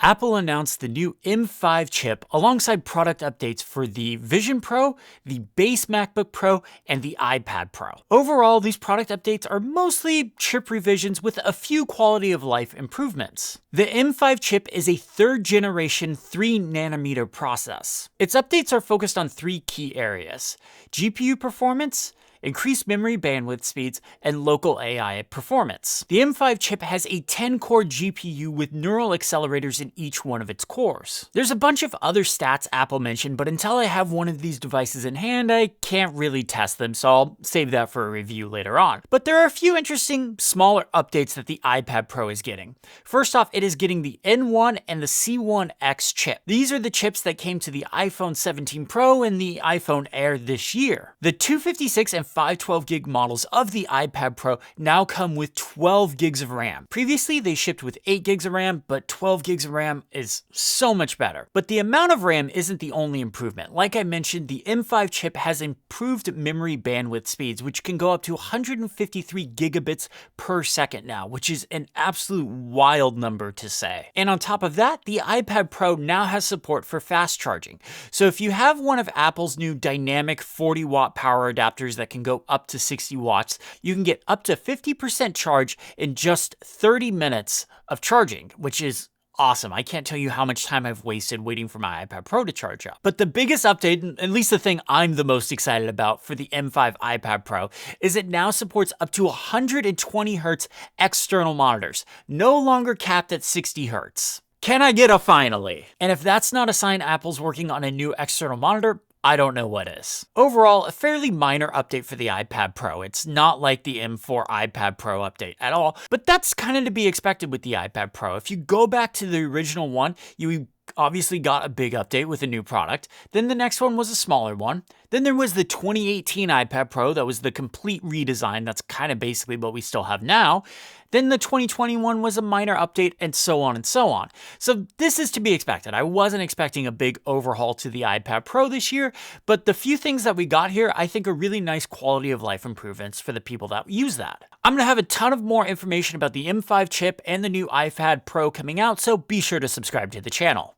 Apple announced the new M5 chip alongside product updates for the Vision Pro, the base MacBook Pro, and the iPad Pro. Overall, these product updates are mostly chip revisions with a few quality of life improvements. The M5 chip is a third generation 3nm process. Its updates are focused on three key areas: GPU performance, increased memory bandwidth speeds, and local AI performance. The M5 chip has a 10-core GPU with neural accelerators in each one of its cores. There's a bunch of other stats Apple mentioned, but until I have one of these devices in hand, I can't really test them, so I'll save that for a review later on. But there are a few interesting, smaller updates that the iPad Pro is getting. First off, it is getting the N1 and the C1X chip. These are the chips that came to the iPhone 17 Pro and the iPhone Air this year. The 256 and 512 gig models of the iPad Pro now come with 12 gigs of RAM. Previously, they shipped with 8 gigs of RAM, but 12 gigs of RAM is so much better. But the amount of RAM isn't the only improvement. Like I mentioned, the M5 chip has improved memory bandwidth speeds, which can go up to 153 gigabits per second now, which is an absolute wild number to say. And on top of that, the iPad Pro now has support for fast charging. So if you have one of Apple's new dynamic 40-watt power adapters that can go up to 60 watts, you can get up to 50% charge in just 30 minutes of charging, which is awesome. I can't tell you how much time I've wasted waiting for my iPad Pro to charge up. But the biggest update, at least the thing I'm the most excited about for the M5 iPad Pro, is it now supports up to 120 Hz external monitors, no longer capped at 60 Hz. Can I get a finally? And if that's not a sign Apple's working on a new external monitor, I don't know what is. Overall, a fairly minor update for the iPad Pro. It's not like the M4 iPad Pro update at all, but that's kind of to be expected with the iPad Pro. If you go back to the original one, you obviously got a big update with a new product. Then the next one was a smaller one. Then there was the 2018 iPad Pro that was the complete redesign. That's kind of basically what we still have now. Then the 2021 was a minor update, and so on and so on. So this is to be expected. I wasn't expecting a big overhaul to the iPad Pro this year, but the few things that we got here I think are really nice quality of life improvements for the people that use that. I'm going to have a ton of more information about the M5 chip and the new iPad Pro coming out, so be sure to subscribe to the channel.